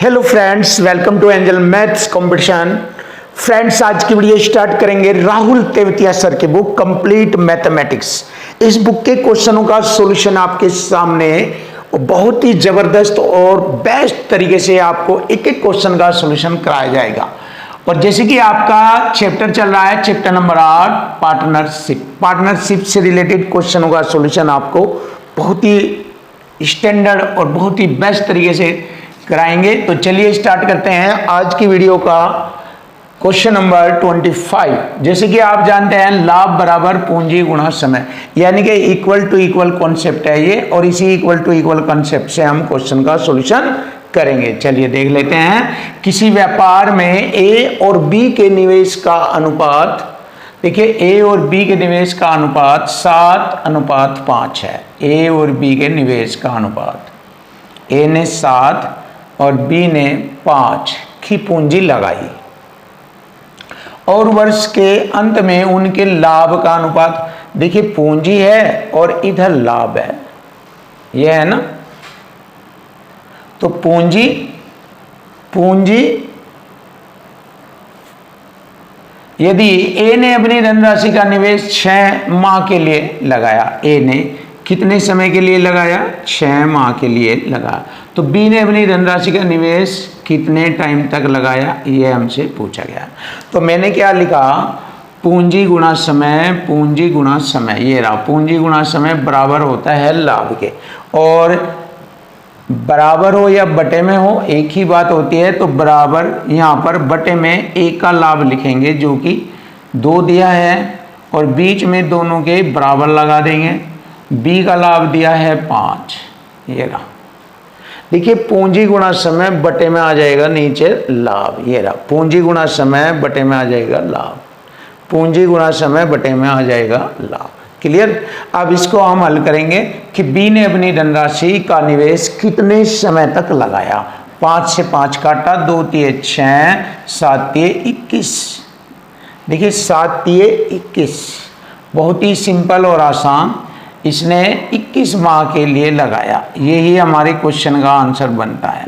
Hello friends, welcome to Angel maths competition. Friends, आज की video start करेंगे Rahul Tewatia sir की बुक कंप्लीट मैथमेटिक्स। इस बुक के क्वेश्चनों का सॉल्यूशन आपके सामने बहुत ही जबरदस्त और बेस्ट तरीके से आपको एक एक क्वेश्चन का सॉल्यूशन कराया जाएगा। और जैसे कि आपका चैप्टर चल रहा है, चैप्टर नंबर 8 पार्टनरशिप से रिलेटेड क्वेश्चनों का सॉल्यूशन आपको बहुत ही स्टैंडर्ड और बहुत ही बेस्ट तरीके से कराएंगे। तो चलिए स्टार्ट करते हैं आज की वीडियो का। क्वेश्चन नंबर 25, जैसे कि आप जानते हैं लाभ बराबर पूंजी गुणा समय, यानी कि इक्वल टू इक्वल कॉन्सेप्ट है ये, और इसी इक्वल टू इक्वल कॉन्सेप्ट से हम क्वेश्चन का सॉल्यूशन करेंगे। चलिए देख लेते हैं। किसी व्यापार में ए और बी के निवेश का अनुपात, देखिए ए और बी के निवेश का अनुपात 7:5 है। ए और बी के निवेश का अनुपात, ए ने 7 और बी ने 5 की पूंजी लगाई, और वर्ष के अंत में उनके लाभ का अनुपात, देखिए पूंजी है और इधर लाभ है, यह है ना। तो पूंजी यदि ए ने अपनी धनराशि का निवेश 6 माह के लिए लगाया, ए ने कितने समय के लिए लगाया? 6 माह के लिए लगाया। तो बी ने अपनी धनराशि का निवेश कितने टाइम तक लगाया, ये हमसे पूछा गया। तो मैंने क्या लिखा? पूंजी गुणा समय, पूंजी गुणा समय, ये रहा। पूंजी गुणा समय बराबर होता है लाभ के, और बराबर हो या बटे में हो एक ही बात होती है। तो बराबर यहाँ पर बटे में एक का लाभ लिखेंगे जो कि 2 दिया है, और बीच में दोनों के बराबर लगा देंगे। बी का लाभ दिया है 5, ये रहा। देखिए पूंजी गुणा समय बटे में आ जाएगा नीचे लाभ, ये रहा। पूंजी गुणा समय बटे में आ जाएगा लाभ, पूंजी गुणा समय बटे में आ जाएगा लाभ। क्लियर? अब इसको हम हल करेंगे कि बी ने अपनी धनराशि का निवेश कितने समय तक लगाया। 5 से 5 काटा, 2 तिये 6, 7 तिये 21। देखिए 7 तिये 21, बहुत ही सिंपल और आसान। इसने 21 माह के लिए लगाया, यही हमारे क्वेश्चन का आंसर बनता है।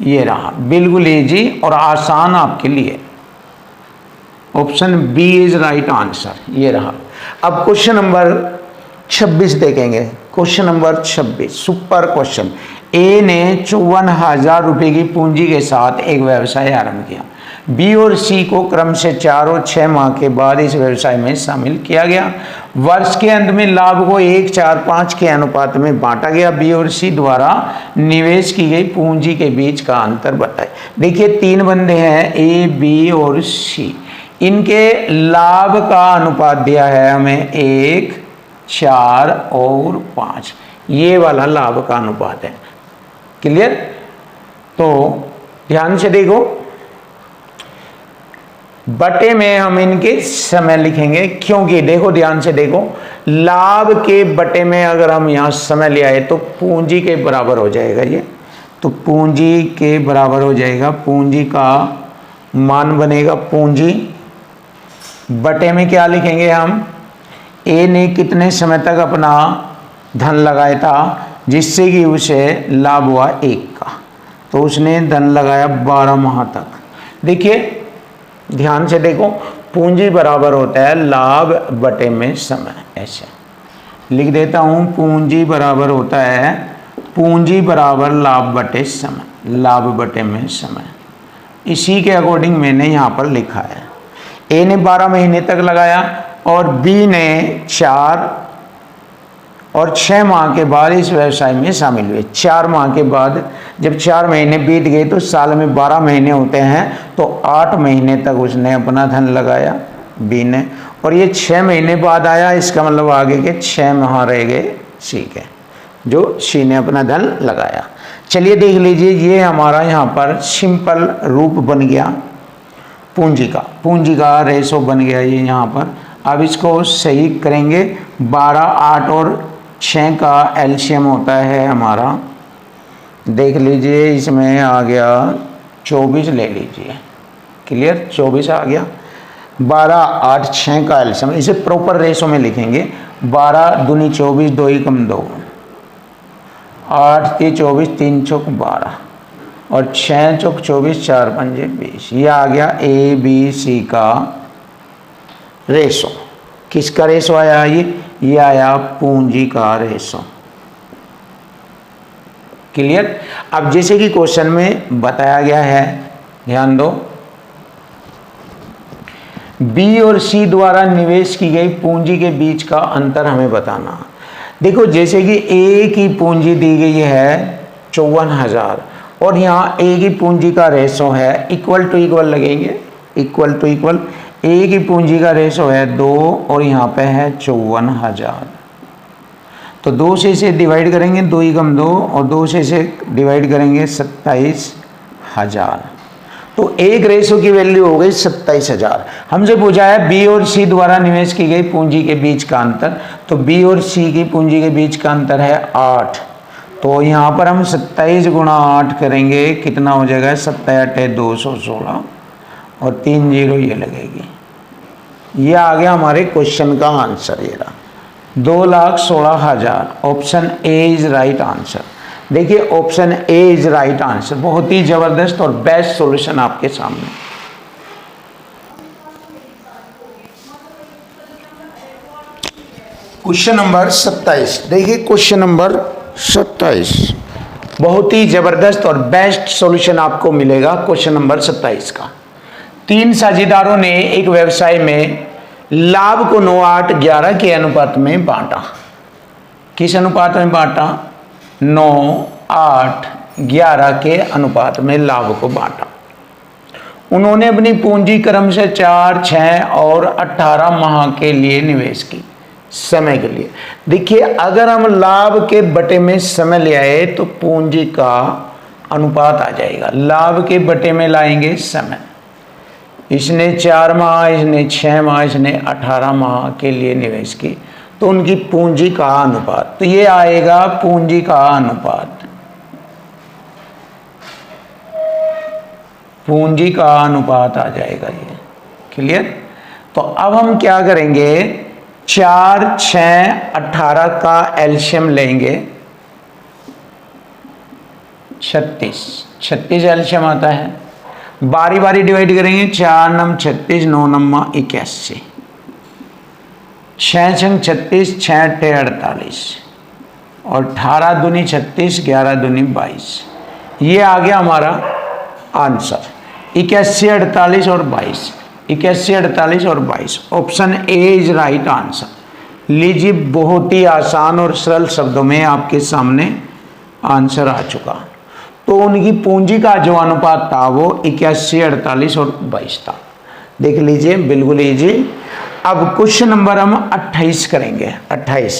ये रहा, बिल्कुल इजी और आसान आपके लिए। Option B is right answer, ये रहा। अब क्वेश्चन नंबर 26 देखेंगे। Question number 26 super question. A ने 54,000 रुपये की पूंजी के साथ एक व्यवसाय आरंभ किया। बी और सी को क्रम से 4 और 6 माह के बाद इस व्यवसाय में शामिल किया गया। वर्ष के अंत में लाभ को 1, 4, 5 के अनुपात में बांटा गया। बी और सी द्वारा निवेश की गई पूंजी के बीच का अंतर बताए। देखिए 3 बंदे हैं, ए, बी और सी। इनके लाभ का अनुपात दिया है हमें 1, 4 और 5, ये वाला लाभ का अनुपात है। क्लियर? तो ध्यान से देखो, बटे में हम इनके समय लिखेंगे, क्योंकि देखो ध्यान से देखो, लाभ के बटे में अगर हम यहां समय ले आए तो पूंजी के बराबर हो जाएगा ये। तो पूंजी के बराबर हो जाएगा, पूंजी का मान बनेगा पूंजी बटे में क्या लिखेंगे हम? ए ने कितने समय तक अपना धन लगाया था जिससे कि उसे लाभ हुआ 1 का, तो उसने धन लगाया 12 माह तक। देखिए ध्यान से देखो, पूंजी बराबर होता है लाभ बटे में समय। ऐसे लिख देता हूं, पूंजी बराबर होता है, पूंजी बराबर लाभ बटे समय, लाभ बटे में समय। इसी के अकॉर्डिंग मैंने यहां पर लिखा है। ए ने 12 महीने तक लगाया और बी ने 4 और 6 माह के बाद इस व्यवसाय में शामिल हुए। 4 माह के बाद, जब 4 महीने बीत गए तो साल में 12 महीने होते हैं, तो 8 महीने तक उसने अपना धन लगाया बी ने, और ये 6 महीने बाद आया। इसका मतलब आगे के 6 माह रह गए सी के, जो सी ने अपना धन लगाया। चलिए देख लीजिए, ये हमारा यहाँ पर सिंपल रूप बन गया पूंजी का रेशो बन गया ये यहाँ पर। अब इसको सही करेंगे। 12, 8 और 6 का एलसीएम होता है हमारा, देख लीजिए इसमें आ गया 24, ले लीजिए। क्लियर? 24 आ गया। 12, 8, 6 का एलसीएम, इसे प्रॉपर रेशो में लिखेंगे। 12 दूनी 24, 2 एकम 2, 8 3 24, 3 चौक 12, और 6 चौक 24, 4 पंजे 20। ये आ गया ए बी सी का रेशो। किसका रेशो आया? ये आया पूंजी का रेशो। क्लियर? अब जैसे कि क्वेश्चन में बताया गया है, ध्यान दो, बी और सी द्वारा निवेश की गई पूंजी के बीच का अंतर हमें बताना। देखो जैसे कि ए की पूंजी दी गई है 54,000 और यहाँ ए की पूंजी का रेशो है इक्वल टू इक्वल लगेंगे, इक्वल टू इक्वल। ए की पूंजी का रेशो है 2 और यहाँ पे है 54,000। तो 2 से इसे डिवाइड करेंगे, 2 एकम 2 और 2 से इसे डिवाइड करेंगे 27,000। तो एक रेशो की वैल्यू हो गई 27,000। हमसे पूछा है बी और सी द्वारा निवेश की गई पूंजी के बीच का अंतर। तो बी और सी की पूंजी के बीच का अंतर है 8। तो यहाँ पर हम 27 गुणा 8 करेंगे, कितना हो जाएगा? 7 8 216 और 3 0 ये लगेगी। ये आ गया हमारे क्वेश्चन का आंसर। ये रहा 2,16,000। Option A is right answer. देखिए option A is right answer. बहुत ही जबरदस्त और बेस्ट सॉल्यूशन आपके सामने। Question number 27। देखिए क्वेश्चन नंबर 27, बहुत ही जबरदस्त और बेस्ट सॉल्यूशन आपको मिलेगा क्वेश्चन नंबर 27 का। 3 साझेदारों ने एक व्यवसाय में लाभ को 9, 8, 11 के अनुपात में बांटा। किस अनुपात में बांटा? 9, 8, 11 के अनुपात में लाभ को बांटा। उन्होंने अपनी पूंजी क्रम से 4, 6 और 18 माह के लिए निवेश की, समय के लिए। देखिए अगर हम लाभ के बटे में समय ले आए तो पूंजी का अनुपात आ जाएगा। लाभ के बटे में लाएंगे समय। इसने 4 माह, इसने 6 माह, इसने 18 माह के लिए निवेश की, तो उनकी पूंजी का अनुपात, तो ये आएगा पूंजी का अनुपात। पूंजी का अनुपात आ जाएगा ये। क्लियर? तो अब हम क्या करेंगे? 4, 6, 18 का एलसीएम लेंगे, 36 एलसीएम आता है। बारी बारी डिवाइड करेंगे। 4 नम 36, 9 नम्मा 81, 6 छंग 36, 6 अट्ठे 48 और 18 दूनी 36, 11 दूनी 22। ये आ गया हमारा आंसर। 81, 48 और 22। 81, 48 और 22। Option A is right answer. लीजिए बहुत ही आसान और सरल शब्दों में आपके सामने आंसर आ चुका। तो उनकी पूंजी का जो अनुपात था वो 81, 48 और 22 था। देख लीजिए बिल्कुल इजी। अब क्वेश्चन नंबर हम 28 करेंगे। 28,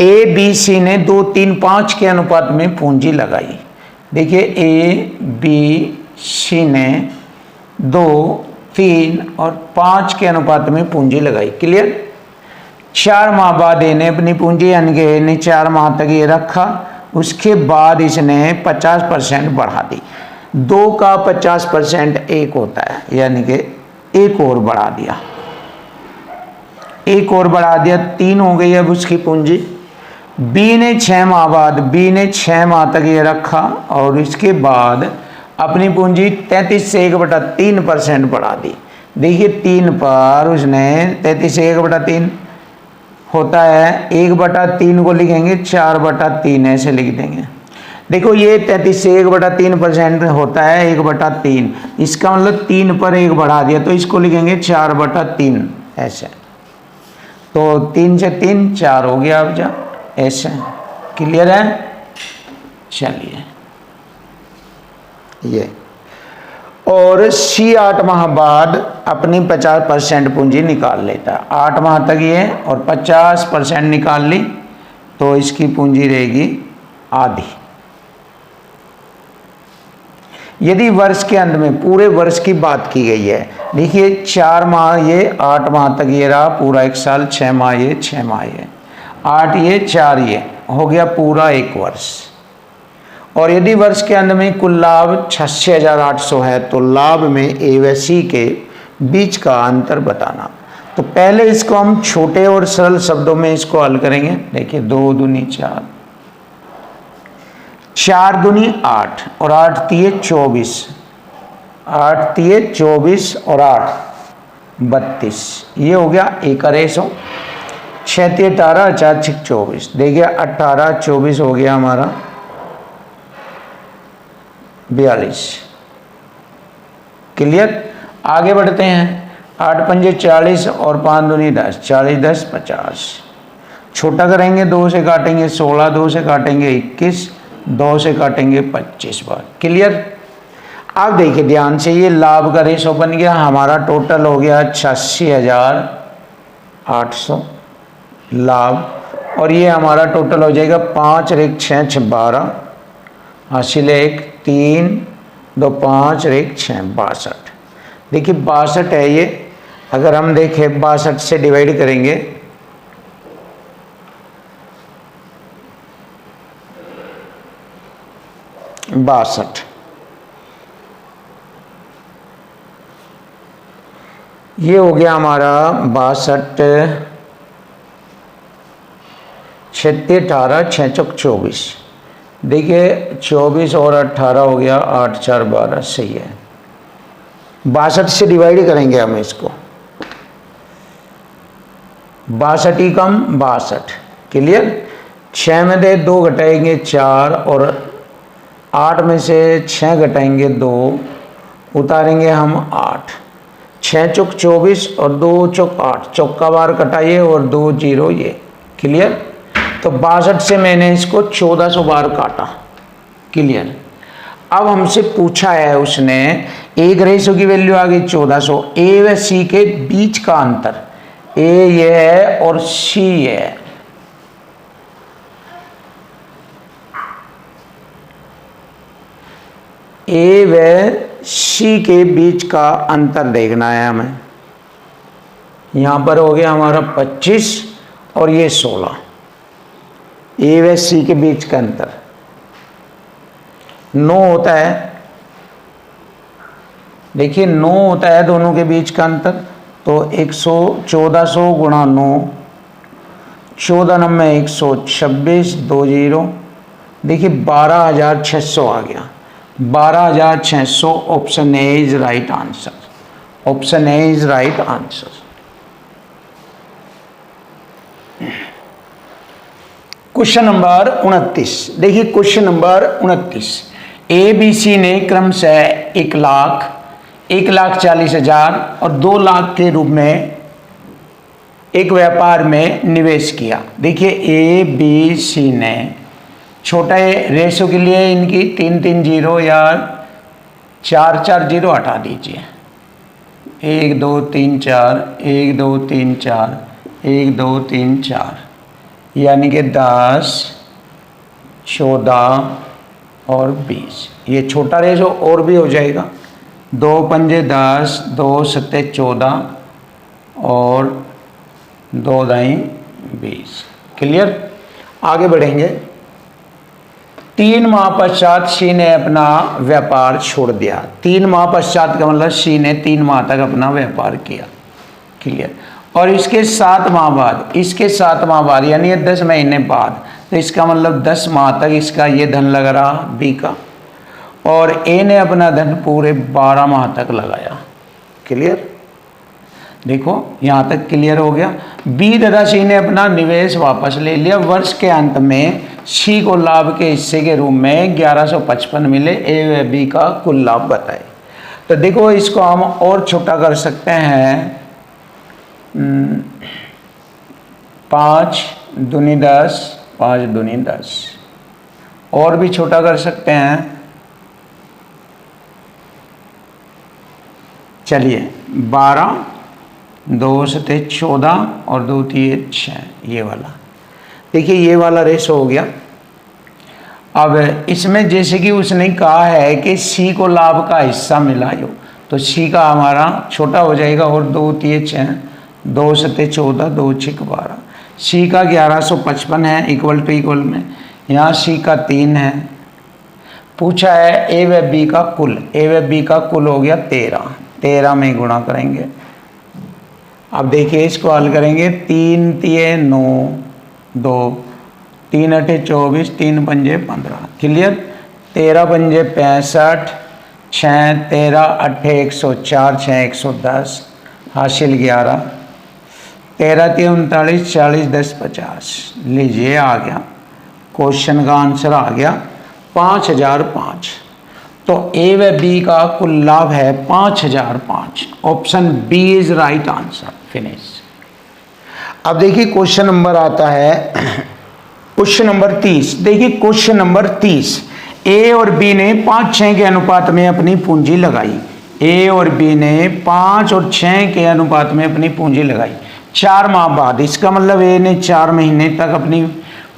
ए बी सी ने 2, 3, 5 के अनुपात में पूंजी लगाई। देखिए ए बी सी ने 2, 3 और 5 के अनुपात में पूंजी लगाई। क्लियर? 4 माह बाद ए ने अपनी पूंजी यानी कि ए ने 4 माह तक ये रखा, उसके बाद इसने 50% बढ़ा दी। 2 का 50% 1 होता है, यानी कि 1 और बढ़ा दिया, 1 और बढ़ा दिया, 3 हो गई अब उसकी पूंजी। बी ने 6 माह बाद, बी ने 6 माह तक ये रखा और इसके बाद अपनी पूंजी 33 से 1/3% बढ़ा दी। देखिए 3 पर उसने 33 से 1/3 होता है, 1/3 को लिखेंगे 4/3 ऐसे लिख देंगे। देखो ये 33 से 1/3% होता है 1/3, इसका मतलब 3 पर 1 बढ़ा दिया तो इसको लिखेंगे 4/3 ऐसे। तो 3 से 3 4 हो गया अब जा ऐसे। क्लियर है? चलिए ये। और सी 8 माह बाद अपनी 50% पूंजी निकाल लेता है। 8 माह तक ये और 50% निकाल ली तो इसकी पूंजी रहेगी आधी। यदि वर्ष के अंत में, पूरे वर्ष की बात की गई है, देखिए 4 माह ये, 8 माह तक ये रहा पूरा 1 साल, 6 माह ये, 6 माह ये, 8 ये, 4 ये, हो गया पूरा 1 वर्ष। और यदि वर्ष के अंत में कुल लाभ 86,800 है तो लाभ में ए व सी के बीच का अंतर बताना। तो पहले इसको हम छोटे और सरल शब्दों में इसको हल करेंगे। देखिए 2 दूनी 4, 4 दूनी 8 और 8 तिये 24, 8 तिये 24 और 8 32, ये हो गया ए का रेशो। 6 तिये 18, 4 6 24, देखिए 18 24 हो गया हमारा 42। क्लियर। आगे बढ़ते हैं। 8 पंजे 40 और 5 दूनी 10, 40 10 50। छोटा करेंगे 2 से काटेंगे 16, 2 से काटेंगे 21, 2 से काटेंगे 25 बार। क्लियर। अब देखिए ध्यान से, ये लाभ का रेशो बन गया हमारा, टोटल हो गया 86,800 लाभ। और ये हमारा टोटल हो जाएगा 5 रेख 6 6 12, हासिल 1 3 2 5 रेख 6 62। देखिए 62 है ये। अगर हम देखें 62 से डिवाइड करेंगे 62, ये हो गया हमारा 62, 36 18 6 चौक 24। देखिए 24 और 18 हो गया 8 4 12, सही है। 62 से डिवाइड करेंगे हम इसको, 62 ही कम 62। क्लियर। 6 में से 2 घटाएंगे 4 और 8 में से 6 घटाएंगे 2, उतारेंगे हम 8। 6 चौक 24 और 2 चौक 8, चौका बार कटाइए और 2 0 ये। क्लियर। तो 62 से मैंने इसको 1400 बार काटा। क्लियर। अब हमसे पूछा है उसने, एक रेशो की वैल्यू आ गई 1400, ए व सी के बीच का अंतर, ए ये है और सी ये है। ए व सी के बीच का अंतर देखना है हमें। यहां पर हो गया हमारा 25 और ये 16, ए व सी के बीच का अंतर 9 होता है। देखिए 9 होता है दोनों के बीच का अंतर, तो 1400 गुणा 9, 14 9 126 2 0। देखिए 12,600 आ गया। 12,600 option A is right answer. Option A is right answer. Question number 29। देखिए question number 29, A B C ने क्रमशः 1,00,000, 1,40,000 और 2,00,000 के रूप में एक व्यापार में निवेश किया। देखिए ए बी सी ने, छोटे रेशो के लिए इनकी 3 3 0 या 4 4 0 हटा दीजिए। 1 2 3 4, 1 2 3 4, 1 2 3 4, यानी कि 10 14 और 20। ये छोटा रेशो और भी हो जाएगा। 2 पंजे 10, 2 सत्ते 14 और 2 दाई 20। क्लियर। आगे बढ़ेंगे। 3 माह पश्चात सी ने अपना व्यापार छोड़ दिया। 3 माह पश्चात का मतलब सी ने 3 माह तक अपना व्यापार किया। क्लियर। और इसके 7 माह बाद, इसके 7 माह बाद यानी 10 महीने बाद, तो इसका मतलब 10 माह तक इसका ये धन लग रहा बी का, और ए ने अपना धन पूरे 12 माह तक लगाया। क्लियर। देखो यहाँ तक क्लियर हो गया। बी तथा सी ने अपना निवेश वापस ले लिया। वर्ष के अंत में सी को लाभ के हिस्से के रूप में 1155 मिले। ए व बी का कुल लाभ बताए। तो देखो इसको हम और छोटा कर सकते हैं। 5 दूनी 10, 5 दूनी 10, और भी छोटा कर सकते हैं। चलिए 12, 2 सते 14 और 2 तिये 6, ये वाला। देखिए ये वाला रेशो हो गया। अब इसमें जैसे कि उसने कहा है कि सी को लाभ का हिस्सा मिला यो, तो सी का हमारा छोटा हो जाएगा और 2 तिये 6, 2 सते 14, 2 6 12। सी का 1155 है, इक्वल टू इक्वल में। यहाँ सी का 3 है। पूछा है ए व बी का कुल। ए व बी का कुल हो गया 13। 13 में गुणा करेंगे। अब देखिए इसको हल करेंगे। 3 तिये 9, 2, 3 अठे 24, 3 पंजे 15, क्लियर। 13 पंजे 65, 6 13 अठे 104, 6 110, हासिल 11, 13 3 39, 40 10 50। लीजिए आ गया, क्वेश्चन का आंसर आ गया 5005। तो ए व बी का कुल लाभ है 5005। Option B is right answer. Finish. अब देखिए क्वेश्चन नंबर आता है क्वेश्चन नंबर 30। देखिए क्वेश्चन नंबर 30, ए और बी ने 5-6 के अनुपात में अपनी पूंजी लगाई। ए और बी ने 5 और 6 के अनुपात में अपनी पूंजी लगाई 4 माह बाद। इसका मतलब ए ने 4 महीने तक अपनी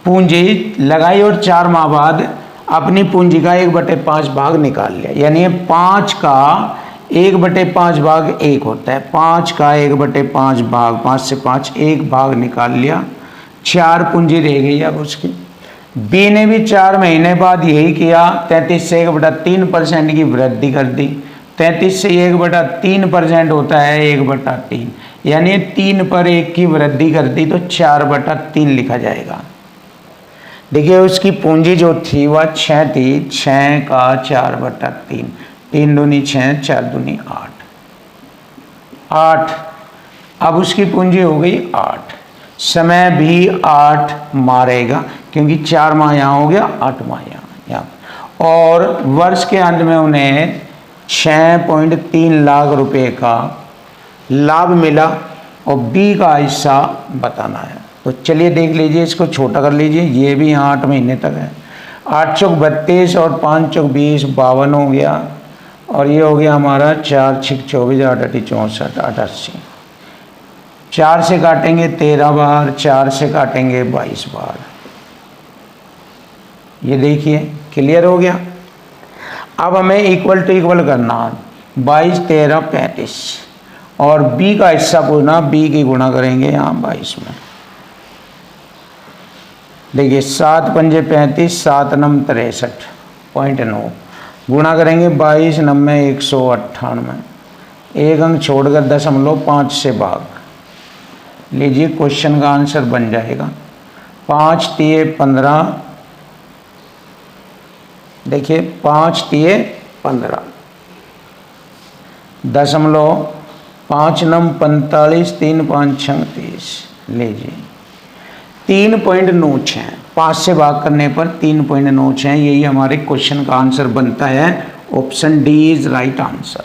पूंजी लगाई और 4 माह बाद अपनी पूंजी का 1/5 भाग निकाल लिया। यानी 5 का 1/5 भाग 1 होता है। 5 का 1/5 भाग, 5 से 5 1 भाग निकाल लिया, 4 पूंजी रह गई अब उसकी। बी ने भी 4 महीने बाद यही किया, 33 से 1/3% की वृद्धि कर दी। 33 से 1/3% होता है 1/3, यानी 3 पर 1 की वृद्धि कर दी तो 4/3 लिखा जाएगा। देखिए उसकी पूंजी जो थी वह 6 थी, 6 का 4/3, 3 दूनी 6, 4 दूनी 8। अब उसकी पूंजी हो गई 8। समय भी 8 मारेगा क्योंकि 4 माह यहाँ हो गया, 8 माह यहाँ। और वर्ष के अंत में उन्हें 6.3 लाख रुपए का लाभ मिला और बी का हिस्सा बताना है। तो चलिए देख लीजिए, इसको छोटा कर लीजिए। ये भी यहाँ 8 महीने तक है। 8 चौक 32 और 5 चौक 20, 52 हो गया। और ये हो गया हमारा 4 6 24, 8 8 64, 88। 4 से काटेंगे 13 बार, 4 से काटेंगे 22 बार। ये देखिए क्लियर हो गया। अब हमें इक्वल टू इक्वल करना, 22 13 35 और बी का हिस्सा पूछना। बी की गुणा करेंगे यहाँ 22 में। देखिए 7 पंजे 35, 7 नम 63.9 गुणा करेंगे 22 9 198। एक अंक छोड़कर 0.5 से भाग लीजिए, क्वेश्चन का आंसर बन जाएगा 5 तिये 15। देखिए 5 तिये 15, 0.5 नम 45, 3 5 36। लीजिए 3.96, 5 से भाग करने पर 3.96, यही हमारे क्वेश्चन का आंसर बनता है। Option D is right answer.